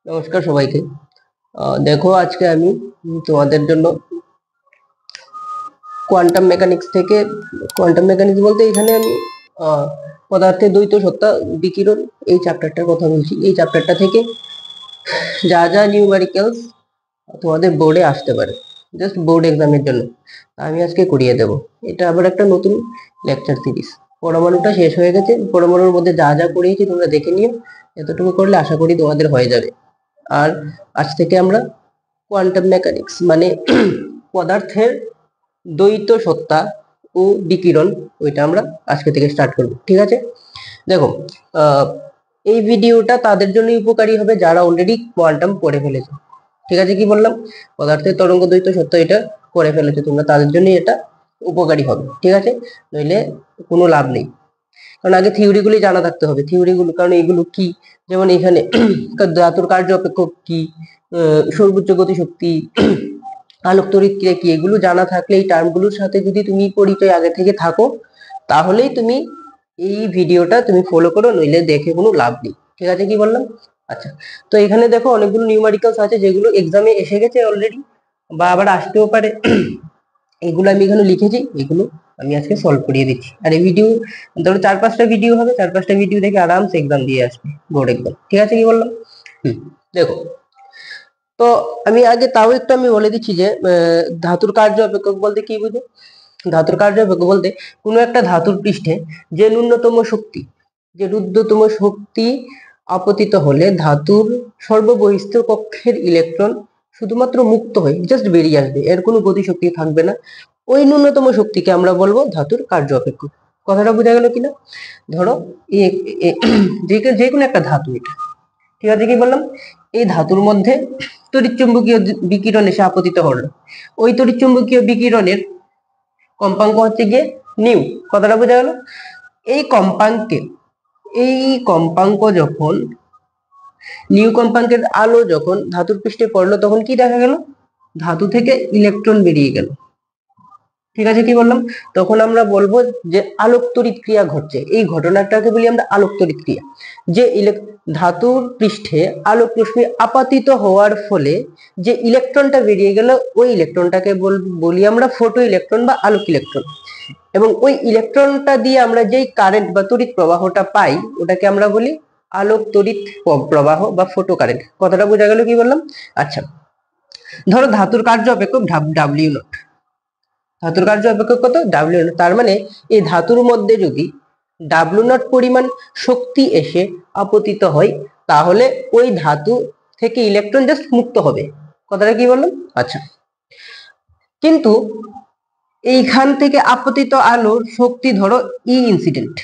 নমস্কার সবাইকে। দেখো আজকে আমি তোমাদের জন্য কোয়ান্টাম মেকানিক্স থেকে, কোয়ান্টাম মেকানিক্স বলতে এখানে আমি পদার্থের দ্বৈত সত্তা, বিকিরণ, এই চ্যাপ্টারটার কথা বলছি। এই চ্যাপ্টারটা থেকে যা যা নিউমেরিক্যালস তোমাদের বোর্ডে আসতে পারে, জাস্ট বোর্ড এক্সামের জন্য, আমি আজকে করিয়ে দেব। এটা আবার একটা নতুন লেকচার সিরিজ। পরমাণুটা শেষ হয়ে গেছে, পরমাণুর মধ্যে যা যা করিয়েছি তোমরা দেখে নিও। এতটুকু করলে আশা করি তোমাদের হয়ে যাবে। আর আজ থেকে আমরা কোয়ান্টাম মেকানিক্স মানে পদার্থের দ্বৈত সত্তা ও বিকিরণ, ওইটা আমরা আজকে থেকে স্টার্ট করব। ঠিক আছে? দেখো, এই ভিডিওটা তাদের জন্যই উপকারী হবে যারা অলরেডি কোয়ান্টাম পড়ে ফেলেছে। ঠিক আছে? কি বললাম? পদার্থের তরঙ্গ দ্বৈত সত্তা এটা করে ফেলেছে তোমরা, তাদের জন্যই এটা উপকারী হবে। ঠিক আছে? নইলে কোনো লাভ নেই। কারণ আগে থিওরিগুলি জানা থাকতে হবে, থিওরিগুলো, কারণ এগুলো কি, যেমন এখানে ধাতুর কার্য অপেক্ষক কি, সর্বোচ্চ গতিশক্তি, আলোক তড়িৎ ক্রিয়া কি, এগুলো জানা থাকলে, এই টার্মগুলোর সাথে যদি তুমি পরিচয় আগে থেকে থাকো, তাহলেই তুমি এই ভিডিওটা তুমি ফলো করো, নইলে দেখে কোনো লাভ নেই। ঠিক আছে? কি বললাম? আচ্ছা, তো এখানে দেখো অনেকগুলো নিউমেরিক্যালস আছে যেগুলো এক্সামে এসে গেছে অলরেডি, বা আবার আসতেও পারে। এগুলো আমি এখানে লিখেছি, এগুলো আমি আজকে সলভ করিয়ে দিচ্ছি। আর এই ভিডিও ধরো 4-5টা ভিডিও হবে, 4-5টা ভিডিও দেখে আরামসে এক্সাম দিয়ে আসবে, বোর্ড এক্সাম। ঠিক আছে? কি বললাম? দেখো, তো আমি আগে তাও একটু আমি বলে দিচ্ছি যে ধাতুর কার্য অপেক্ষক বলতে কি বুঝো। ধাতুর কার্য অপেক্ষক বলতে কোনো একটা ধাতুর পৃষ্ঠে যে ন্যূনতম শক্তি, যে রুদ্ধতম শক্তি আপতিত হলে ধাতুর সর্ববহিস্থ কক্ষের ইলেকট্রন শুধুমাত্র মুক্ত হয়ে জাস্ট বেরিয়ে আসবে, এর কোনো গতিশক্তি থাকবে না। ওই ন্যূনতম শক্তিকে আমরা বলবো ধাতুর কার্য অপেক্ষক। কথাটা বোঝা গেল কিনা? ধরো যে কোনো একটা ধাতু এটা। ঠিক আছে? কি বললাম? এই ধাতুর মধ্যে তড়িৎচুম্বকীয় বিকিরণ এসে আপতিত হলো। ওই তড়িৎচুম্বকীয় বিকিরণের কম্পাঙ্ক হচ্ছে গিয়ে নিউ। কথাটা বোঝা গেল? এই কম্পাঙ্ক যখন, নিউ কম্পাঙ্কের আলো যখন ধাতুর পৃষ্ঠে পড়লো, তখন কি দেখা গেল? ধাতু থেকে ইলেকট্রন বেরিয়ে গেল। ঠিক আছে? কি বললাম? তখন আমরা বলবো যে আলোক তড়িৎ ক্রিয়া ঘটছে। এই ঘটনাটাকে বলি আমরা আলোক তড়িৎ ক্রিয়া। যে ধাতুর পৃষ্ঠে আলোক রশ্মি আপাতিত হওয়ার ফলে যে ইলেকট্রনটা বেরিয়ে গেল, ওই ইলেকট্রনটাকে বলি আমরা ফটো ইলেকট্রন বা আলোক ইলেকট্রন। এবং ওই ইলেকট্রনটা দিয়ে আমরা যেই কারেন্ট বা তড়িৎ প্রবাহটা পাই, ওটাকে আমরা বলি আলোক তড়িৎ প্রবাহ বা ফটো কারেন্ট। কথাটা বোঝা গেল? কি বললাম? আচ্ছা, ধরো ধাতুর কার্য অপেক্ষক ডাব্লিউ নট। ধাতুর কার্য অপেক্ষক কত? W not. তার মানে এই ধাতুর মধ্যে যদি ডাব্লিউ নট পরিমাণ শক্তি এসে আপতিত হয়, তাহলে ওই ধাতু থেকে ইলেকট্রন জাস্ট মুক্ত হবে। কথাটা কি বললাম? আচ্ছা, কিন্তু এইখান থেকে আপতিত আলোর শক্তি ধরো E incident,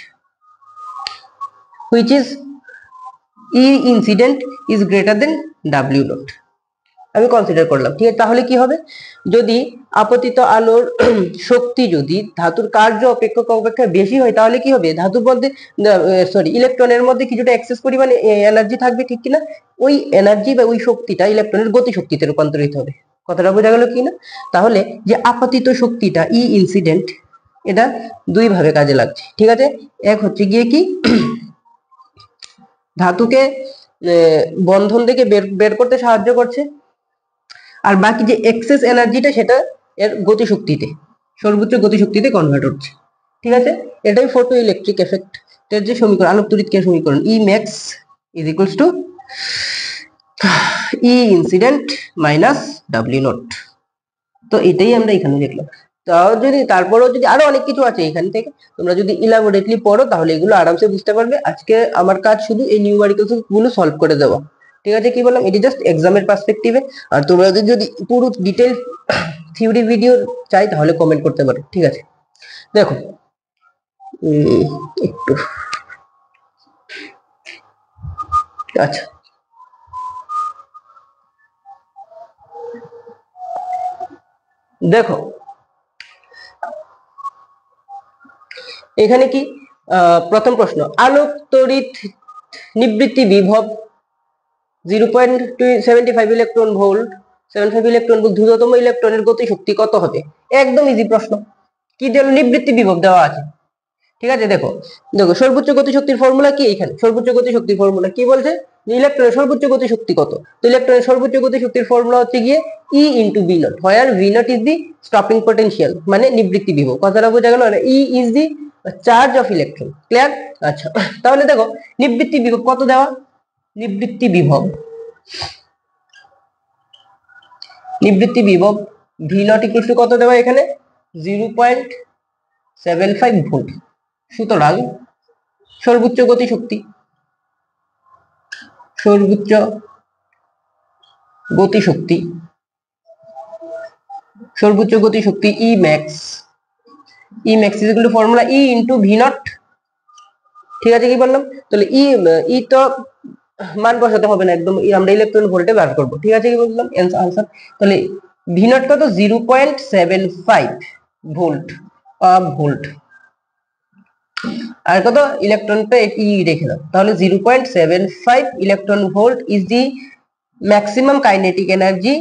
which is E incident is greater than W naught. আমি কনসিডার করলাম। ঠিক আছে? তাহলে কি হবে? যদি আপতিত আলোর শক্তি যদি ধাতুর কার্য অপেক্ষক অপেক্ষা বেশি হয়, তাহলে কি হবে? ধাতুর মধ্যে, ইলেকট্রনের মধ্যে কিছুটা এক্সেস পরিমাণে এনার্জি থাকবে, ঠিক কিনা? ওই এনার্জি বা ওই শক্তিটা ইলেকট্রনের গতি শক্তিতে রূপান্তরিত হবে। কথাটা বোঝা গেল কিনা? তাহলে যে আপতিত শক্তিটা ই ইনসিডেন্ট, এটা দুই ভাবে কাজে লাগছে। ঠিক আছে? এক হচ্ছে গিয়ে কি, ধাতুকে বন্ধন থেকে বের করতে সাহায্য করছে, আর বাকি যে এক্সেস এনার্জিটা সেটা এর গতিশক্তিতে, সর্বোচ্চ গতিশক্তিতে কনভার্ট হচ্ছে। ঠিক আছে? এটাই ফটো ইলেকট্রিক এফেক্ট এর যে সমীকরণ, আলোক তড়িৎ ক্রিয়া সমীকরণ, E max is equals to E incident minus W naught. তো এটাই আমরা এখানে দেখলাম। তাও যদি তারপরেও যদি আরো অনেক কিছু আছে এখান থেকে, তোমরা যদি ইলাবোরেটলি পড়ো তাহলে এগুলো আরামসে বুঝতে পারবে। আজকে আমার কাজ শুধু এই নিউমেরিক্যালস গুলো সলভ করে দেওয়া। ঠিক আছে? কি বললাম? এটি জাস্ট এক্সামের পার্সপেক্টিভে। আর তোমরা যদি পুরো ডিটেল থিওরি ভিডিও চাই তাহলে কমেন্ট করতে পারো। ঠিক আছে? দেখো, একটু, আচ্ছা, দেখো এখানে কি প্রথম প্রশ্ন, আলোক তড়িৎ নিবৃত্তি বিভব 0.75 ইলেকট্রন ভোল্ট 0.75 ইলেকট্রন দ্রুততম ইলেকট্রনের গতিশক্তি কত হবে? একদম ইজি প্রশ্ন। কি দিল? নিবৃত্তি বিভব দেওয়া আছে। ঠিক আছে, দেখো দেখো সর্বোচ্চ গতিশক্তির ফর্মুলা কি? এখানে সর্বোচ্চ গতিশক্তির ফর্মুলা কি বলছে? ইলেকট্রনের সর্বোচ্চ গতিশক্তি কত? তো ইলেকট্রনের সর্বোচ্চ গতিশক্তির ফর্মুলা হচ্ছে গিয়ে E into V not, where V not is the stopping potential, মানে নিবৃত্তি বিভব। কথাটা বোঝা গেল? E is the charge of electron. Clear? আচ্ছা, তাহলে দেখো নিবৃত্তি বিভব কত দেওয়া? নিবৃত্তি বিভব V নট ইকুয়াল টু কত দেওয়া এখানে? 0.75 ভোল্ট। সুতরাং সর্বোচ্চ গতিশক্তি E max is equal two formula E into V not. ঠিক আছে, কি বললাম? তাহলে ই তো মান বসাতে হবে না, একদম আমরা ইলেকট্রন ভোল্টে বার করব। ঠিক আছে, কি বললাম? आंसर। তাহলে V নট কত? 0.75 ভোল্ট, ভোল্ট। আর কত? ইলেকট্রনটা ই রেখে দাও, তাহলে 0.75 electron volt is the maximum kinetic energy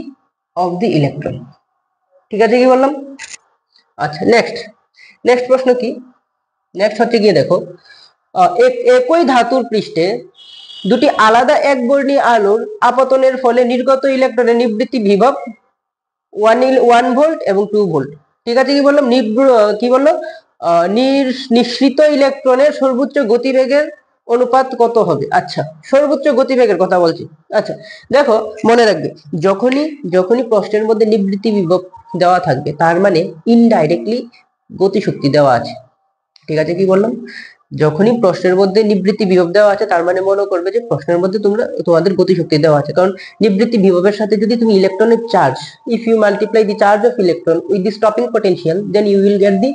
of the electron. ঠিক আছে, কি বললাম? আচ্ছা, নেক্সট প্রশ্ন কি? নেক্সট হচ্ছে গিয়ে দেখো, একই ধাতুর পৃষ্ঠে দুটি আলাদা একবর্ণী আলোর আপতনের ফলে নির্গত ইলেকট্রনের নিবৃত্তি বিভব 1 ভোল্ট এবং 2 ভোল্ট। ঠিক আছে, কি বললাম? কি বললো? নিঃসৃত ইলেকট্রনের সর্বোচ্চ গতিবেগের অনুপাত কত হবে? আচ্ছা, সর্বোচ্চ গতিবেগের কথা বলছি। আচ্ছা, দেখো মনে রাখবে, যখনই প্রশ্নের মধ্যে নিবৃত্তি বিভব দেওয়া থাকবে তার মানে ইনডাইরেক্টলি গতিশক্তি দেওয়া আছে। ঠিক আছে, কি বললাম? যখনই প্রশ্নের মধ্যে নিবৃত্তি বিভব দেওয়া আছে তার মানে মনে করবে যে প্রশ্নের মধ্যে তোমাদের গতিশক্তি দেওয়া আছে, কারণ নিবৃত্তি বিভবের সাথে যদি তুমি ইলেকট্রনের charge, if you multiply the charge of electron with the stopping potential, then you will get the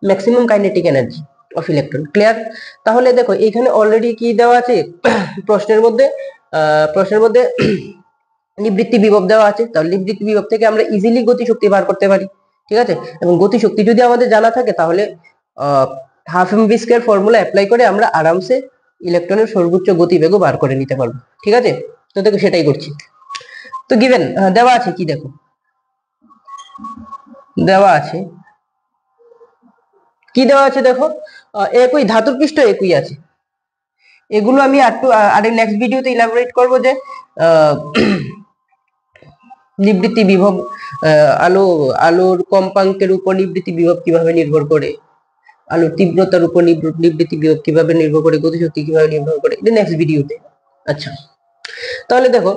maximum kinetic energy of electron. Clear? তাহলে দেখো এখানে অলরেডি কি দেওয়া আছে প্রশ্নের মধ্যে? নিবৃত্তি বিভব দেওয়া আছে, তাহলে নিবৃত্তি বিভব থেকে আমরা ইজিলি গতিশক্তি বার করতে পারি। ঠিক আছে, এবং গতিশক্তি যদি আমাদের জানা থাকে তাহলে half M V square formula apply করে আমরা আরামসে ইলেকট্রনের সর্বোচ্চ গতিবেগও বার করে নিতে পারবো। ঠিক আছে, তো দেখো সেটাই করছি। তো গিভেন দেওয়া আছে কি? দেখো দেওয়া আছে কি দেওয়া আছে? দেখো একই ধাতুর পৃষ্ঠ একই আছে। এগুলো আমি আরেক নেক্সট ভিডিওতে ইলাবোরেট করব যে নিবৃত্তি বিভব, আলোর কম্পাঙ্কের উপর নিবৃত্তি বিভব কিভাবে নির্ভর করে, আলোর তীব্রতার উপর নিবৃত্তি বিভব কিভাবে নির্ভর করে, গতিশক্তি কিভাবে নির্ভর করে, এটা নেক্সট ভিডিওতে। আচ্ছা, তাহলে দেখো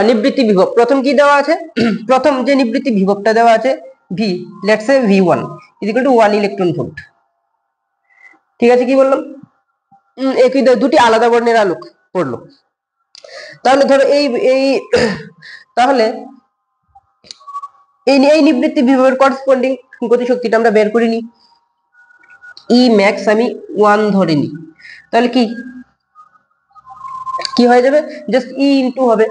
নিবৃত্তি বিভব প্রথম কি দেওয়া আছে? প্রথম যে নিবৃত্তি বিভবটা দেওয়া আছে V, let's say V1 is equal two 1 electron volt. ঠিক আছে, কি বললাম? একই দুটি আলাদা বর্ণের আলোক পড়লো। তাহলে ধরো এই তাহলে এই নিবৃত্তি বিভবের করসপন্ডিং গতিশক্তিটা আমরা বের করে নিই। ই ম্যাক্স আমি 1 ধরে নিই, তাহলে কি হয়ে যাবে? জাস্ট ই ইনটু হবে,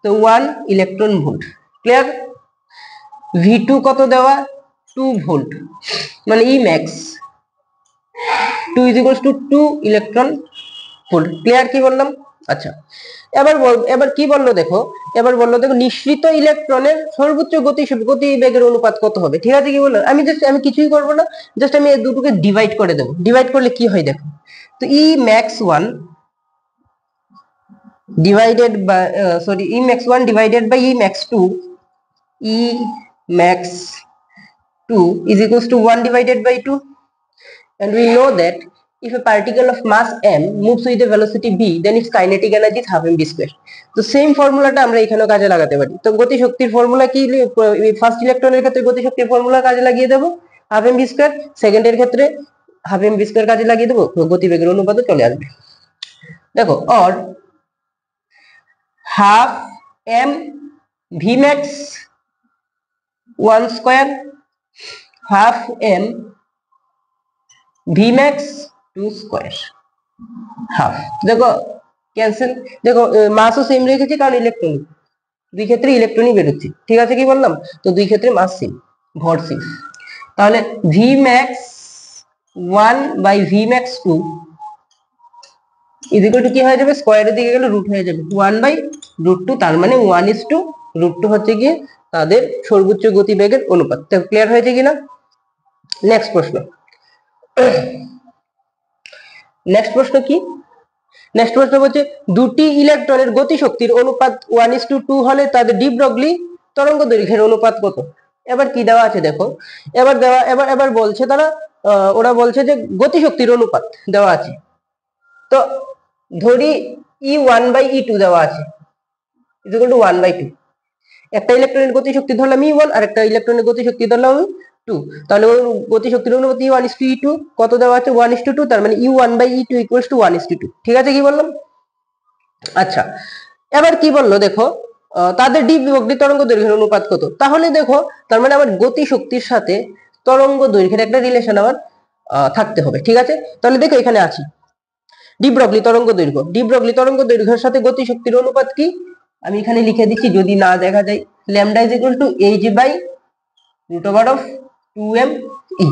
তো 1 ইলেকট্রন ভোল্ট। ক্লিয়ার? V2 কত দেওয়া? 2 ভোল্ট, মানে E max 2 is equals to 2 electron volt. Clear? কি বললাম? আচ্ছা, এবার কি বললো দেখো, নিঃসৃত ইলেকট্রনের সর্বোচ্চ গতিবেগের অনুপাত কত হবে? ঠিক আছে, কি বললাম? আমি কিছুই করব না, জাস্ট আমি এই দুটোকে ডিভাইড করে দেবো। ডিভাইড করলে কি হয় দেখো, তো E max 1 divided by E max 1 divided by E max 2, E max 2 is equals to 1 divided by 2, and we know that if a particle of mass m moves with a velocity v, then its kinetic energy is half mv square. তো same ফর্মুলাটা আমরা এখানেও কাজে লাগাতে পারি। তো গতিশক্তির formula কি? First ইলেকট্রনের ক্ষেত্রে গতিশক্তির ফর্মুলা কাজে লাগিয়ে দেবো হাফ এম ভি স্কয়ার, সেকেন্ডের ক্ষেত্রে হাফ এম ভি স্কয়ার কাজে লাগিয়ে দেবো, গতিবেগের অনুপাতও চলে আসবে। দেখো, or half M V max 1 square half M V max 2 square half. দেখো ক্যান্সেল, দেখো মাসও সেম রেখেছি কারণ ইলেকট্রন, দুই ক্ষেত্রে ইলেকট্রনই বেরোচ্ছে। ঠিক আছে, কি বললাম? তো দুই ক্ষেত্রে মাস সেম, ভর সেম। তাহলে V max 1 by V max 2 is equal to কি হয়ে যাবে? স্কয়ারের দিকে গেলে রুট হয়ে যাবে, 1 বাই √2, তার মানে 1:2 √2 হচ্ছে গিয়ে তাদের সর্বোচ্চ গতিবেগের অনুপাত। তো ক্লিয়ার হয়েছে কিনা? নেক্সট প্রশ্ন কি? নেক্সট প্রশ্ন হচ্ছে দুটি ইলেকট্রনের গতিশক্তির অনুপাত 1:2 হলে তাদের ডি ব্রগলি তরঙ্গ দৈর্ঘ্যের অনুপাত কত? এবার কি দেওয়া আছে দেখো, এবার বলছে তারা ওরা বলছে যে গতিশক্তির অনুপাত দেওয়া আছে। তো ধরি E1/E2 দেওয়া আছে ইকুয়াল টু 1/2। একটা ইলেকট্রনের গতিশক্তি ধরলাম E1 আর একটা ইলেকট্রনের গতিশক্তি ধরলাম 2। তাহলে ওর গতিশক্তির অনুপাত E1:E2 কত দেওয়া আছে? 1:2। তার মানে U1/E2 ইকুয়ালস টু 1:2। ঠিক আছে, কি বললাম? আচ্ছা, এবার কি বললো দেখো, তাদের ডি বিভক্তি তরঙ্গ দৈর্ঘ্যের অনুপাত কত? তাহলে দেখো, তার মানে আমার গতিশক্তির সাথে তরঙ্গ দৈর্ঘ্যের একটা রিলেশন আমার থাকতে হবে। ঠিক আছে, তাহলে দেখো এখানে আছে ডি ব্রগলি তরঙ্গ দৈর্ঘ্য। ডি ব্রগলি তরঙ্গ দৈর্ঘ্যের সাথে গতিশক্তির অনুপাত কি? আমি এখানে লিখে দিচ্ছি, যদি না দেখা যায়, lambda is equal two h/√2m e।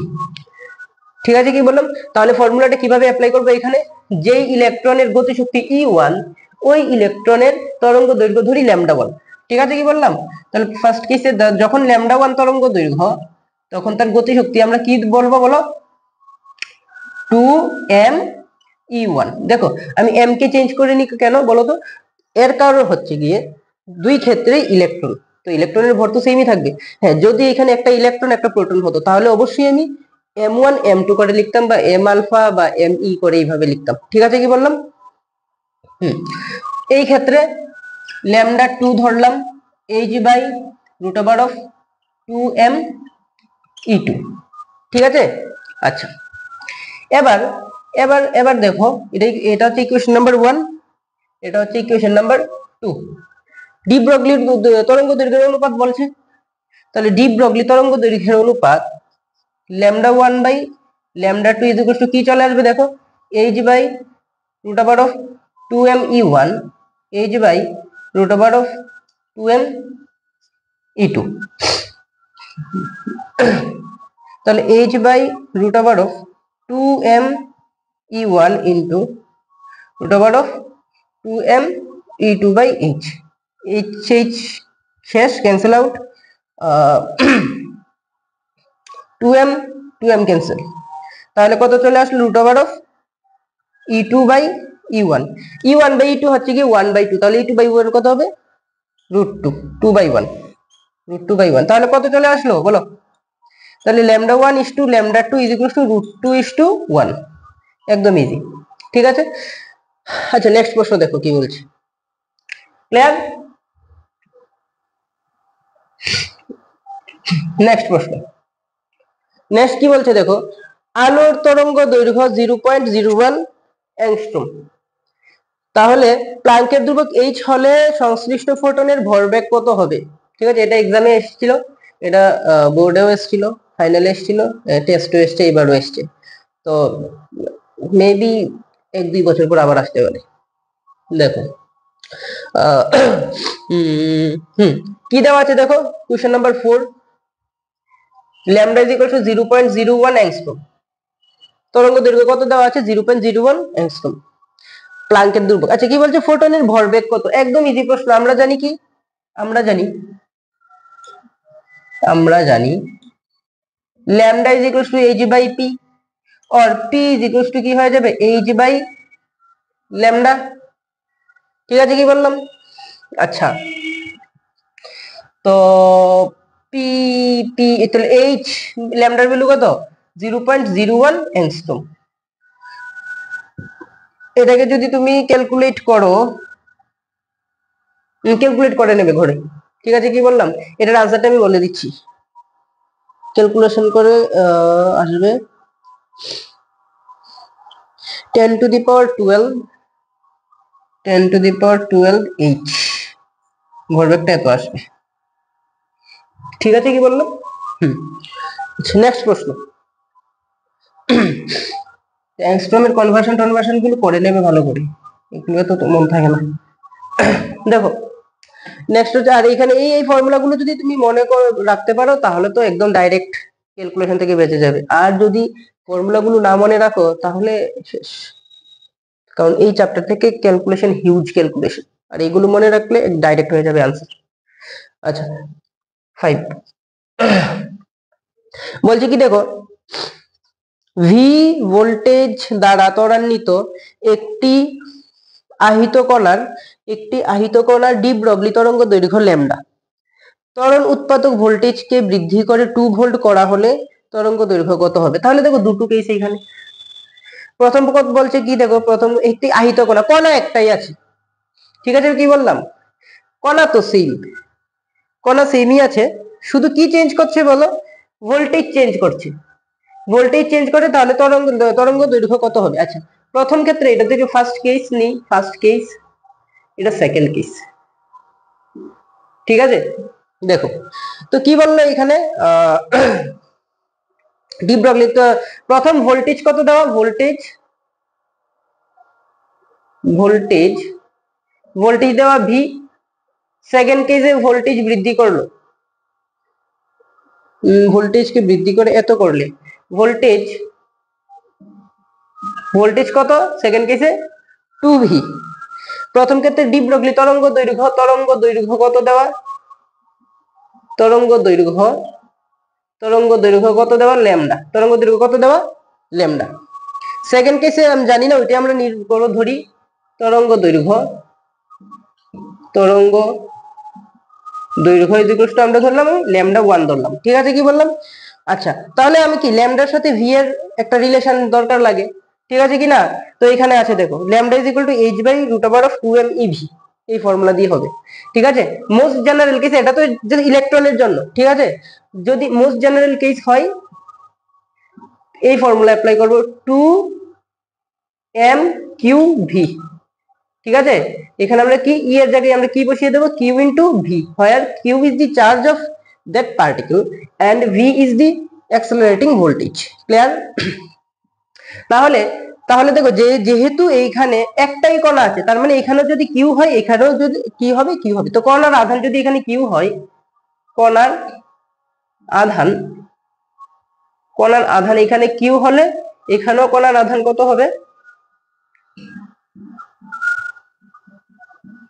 ঠিক আছে, কি বললাম? তাহলে ফর্মুলাটা কিভাবে অ্যাপ্লাই করবো? এখানে যেই ইলেকট্রনের গতিশক্তি E1, ওই ইলেকট্রনের তরঙ্গ দৈর্ঘ্য ধরি λ1। ঠিক আছে, কি বললাম? তাহলে ফার্স্ট কেসে যখন λ1 তরঙ্গ দৈর্ঘ্য, তখন তার গতিশক্তি আমরা কি বলবো বলো? 2m E1। দেখো আমি m কে চেঞ্জ করে নি কেন বলো তো? এর কারণ হচ্ছে গিয়ে দুই ক্ষেত্রে ইলেকট্রন, তো ইলেকট্রনের ভর তো সেমই থাকবে। হ্যাঁ, যদি এখানে একটা ইলেকট্রন একটা প্রোটন হতো তাহলে অবশ্যই আমি m1 m2 করে লিখতাম, বা m আলফা বা me করে এইভাবে লিখতাম। ঠিক আছে, কি বললাম? এই ক্ষেত্রে λ2 ধরলাম h/√2m e2। ঠিক আছে, আচ্ছা, এবার এবার এবার দেখো, এটা হচ্ছে ইকুয়েশন নাম্বার 1, এটা হচ্ছে ইকুয়েশন নাম্বার 2। ডি ব্রগলির তরঙ্গ দৈর্ঘ্যের অনুপাত বলছে, তাহলে ডি ব্রগলি তরঙ্গ দৈর্ঘ্যের অনুপাত λ1/λ2 ইজ ইকুয়াল টু কি চলে আসবে দেখো, h/√2m e1 h/√2m e2। তাহলে h/√2m e1 into √2m e2/h। h শেষ, ক্যান্সেল আউট, 2m ক্যান্সেল। তাহলে কত চলে আসলো? √e2/e1। e1/e2 হচ্ছে কি 1/2, তাহলে e2/1 কত হবে? √2, 2/1, √2/1। তাহলে কত চলে আসলো বলো? তাহলে λ1:λ2 ইজ ইকুয়াল টু √2:1। একদম ইজি। ঠিক আছে, আচ্ছা নেক্সট প্রশ্ন দেখো কি বলছে। ক্লিয়ার? নেক্সট প্রশ্ন, নেক্সট কি বলছে দেখো, আলোর তরঙ্গ দৈর্ঘ্য 0.01 অ্যাংস্ট্রোম। তাহলে প্লাঙ্কের ধ্রুবক h হলে সংশ্লিষ্ট ফোটনের ভরবেগ কত হবে? ঠিক আছে, এটা এক্সামে এসেছিল, এটা বোর্ডেও এসেছিল, ফাইনালে এসেছিল, টেস্টও এসছে, এবারও এসছে। তো মেবি 1-2 বছর পর আবার আসতে পারে। দেখো কি দেওয়া আছে দেখো, question number 4, λ is equal to 0.01 angstrom. তরঙ্গ দৈর্ঘ্য কত দেওয়া আছে? 0.01 অ্যাংস্ট্রোম। প্লাঙ্কের ধ্রুবক। আচ্ছা, কি বলছে? ফোটনের ভরবেগ কত? একদম ইজি প্রশ্ন। আমরা জানি কি? আমরা জানি lambda is equals to h/p, or p is equals to কি হয়ে যাবে? h/lambda। ঠিক আছে, কি বললাম? আচ্ছা, তো পি পি তাহলে h ল্যামডার ভ্যালু কত? 0.01 অ্যাংস্ট্রোম। এটাকে যদি তুমি ক্যালকুলেট করো, ক্যালকুলেট করে নেবে ঘরে। ঠিক আছে, কি বললাম? এটার আনসারটা আমি বলে দিচ্ছি, ক্যালকুলেশন করে আসবে 10⁻12 h, ভরবেগটা এত আসবে। ঠিক আছে, কি বললাম? আচ্ছা, নেক্সট প্রশ্ন, অ্যাংস্ট্রমের কনভার্সন গুলো করে নেবে ভালো করে, এগুলো তো মন থাকে না। দেখো নেক্সট হচ্ছে, আর এখানে এই ফর্মুলাগুলো যদি তুমি মনে করে রাখতে পারো তাহলে তো একদম ডাইরেক্ট ক্যালকুলেশন থেকে বেঁচে যাবে। আর যদি ফর্মুলাগুলো না মনে রাখো তাহলে শেষ, কারণ এই চ্যাপ্টার থেকে ক্যালকুলেশন হিউজ ক্যালকুলেশন, আর এইগুলো মনে রাখলে ডাইরেক্ট হয়ে যাবে আনসার। আচ্ছা 5 বলছে কি দেখো, ভি ভোল্টেজ দ্বারা ত্বরান্বিত একটি আহিত কণার ডি ব্রগলি তরঙ্গ দৈর্ঘ্য ল্যামডা ত্বরণ উৎপাদক ভোল্টেজকে বৃদ্ধি করে 2 ভোল্ট করা হলে তরঙ্গ দৈর্ঘ্য কত হবে? তাহলে দেখো দুটো কেস এখানে। প্রথম পদ বলছে কি দেখো, প্রথম একটি আহিত কণা একটাই আছে, ঠিক আছে, কি বললাম কণা তো সেম, কণা সেমই আছে, শুধু কি চেঞ্জ করছে বলো, ভোল্টেজ চেঞ্জ করছে, ভোল্টেজ চেঞ্জ করে তাহলে তরঙ্গ দৈর্ঘ্য কত হবে? আচ্ছা প্রথম ক্ষেত্রে এটা থেকে ফার্স্ট কেস নেই, ফার্স্ট কেস, এটা সেকেন্ড কেস, ঠিক আছে। দেখো তো কি বললো এখানে, ডি ব্রগলি তো প্রথম ভোল্টেজ কত দেওয়া, ভোল্টেজ দেওয়া ভি, সেকেন্ড কেসে ভোল্টেজ বৃদ্ধি করলো, ভোল্টেজকে বৃদ্ধি করে এত করলে ভোল্টেজ কত সেকেন্ড কেসে 2v, প্রথম ক্ষেত্রে ডি ব্রগলি তরঙ্গ দৈর্ঘ্য কত দেওয়া, তরঙ্গ দৈর্ঘ্য কত দেওয়া ল্যামডা, তরঙ্গ দৈর্ঘ্য কত দেওয়া ল্যামডা। সেকেন্ড কেসে আমি জানি না, ওইটা আমরা নির্ভর ধরি তরঙ্গ দৈর্ঘ্য আমরা ধরলাম ল্যামডা 1 ধরলাম, ঠিক আছে, কি বললাম। আচ্ছা তাহলে আমি কি ল্যামডার সাথে ভি এর একটা রিলেশন দরকার লাগে, ঠিক আছে কি না, তো এখানে আছে দেখো lambda is equal to h by root over of 2m ev, এই ফর্মুলা দিয়ে হবে, ঠিক আছে। মোস্ট জেনারেল কেস, এটা তো ইলেকট্রনের জন্য, ঠিক আছে, যদি মোস্ট জেনারেল কেস হয় এই ফর্মুলা অ্যাপ্লাই করব 2m qv, ঠিক আছে। এখানে আমরা কি ই এর জায়গায় আমরা কি বসিয়ে দেব, q into v, where q is the charge of that particle and v is the accelerating voltage, clear. তাহলে দেখো যেহেতু এইখানে একটাই কণা আছে, তার মানে এখানে যদি কিউ হয় এখানেও যদি কি হবে, কিউ হবে, তো কণার আধান যদি এখানে কিউ হয়, কণার আধান এখানে কিউ হলে এখানেও কণার আধান কত হবে,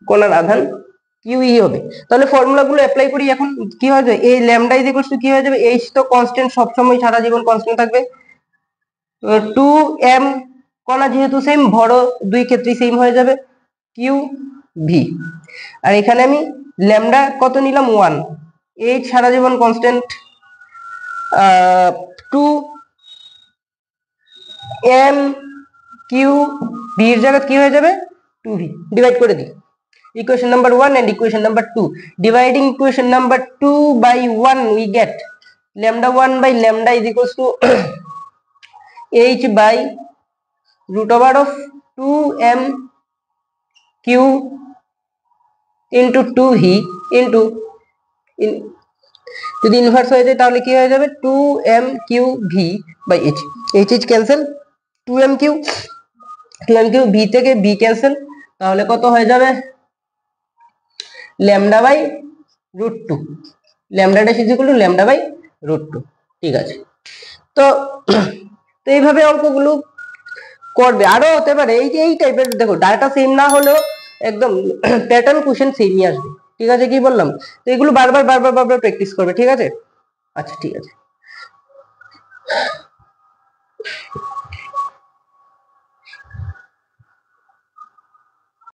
কণার আধান কিউই হবে। তাহলে ফর্মুলা গুলো অ্যাপ্লাই করি, এখন কি হয়ে যাবে, এই ল্যামডা ইজ ইকুয়াল টু কি হয়ে যাবে, এইচ তো কনস্ট্যান্ট, সবসময় সারা জীবন কনস্ট্যান্ট থাকবে, 2m কণা যেহেতু সেম, ভরও দুই ক্ষেত্রেই সেম হয়ে যাবে, কিউ ভি, আর এখানে আমি ল্যামডা কত নিলাম 1, এইচ সারা জীবন কনস্ট্যান্ট, 2m কিউ ভি এর জায়গায় কি হয়ে যাবে 2v, ডিভাইড করে দিই equation number 1 and equation number 2, dividing equation number 2 by 1 we get lambda 1 by lambda is equals to h by root over of 2m q into 2v into যদি inverse হয়ে যায় তাহলে কি হয়ে যাবে 2m q v by h, h cancel, 2m q v থেকে v cancel, তাহলে কত হয়ে যাবে lambda by root 2, lambda dash is equal to lambda by root 2, ঠিক আছে। তো এইভাবে অঙ্কগুলো করবে, আরো হতে পারে এই টাইপের, দেখো ডাটা সেম না হলেও একদম প্যাটার্ন কোশ্চেন সেমই আসবে, ঠিক আছে, কি বললাম। তো এগুলো বারবার প্র্যাকটিস করবে, ঠিক আছে। আচ্ছা ঠিক আছে।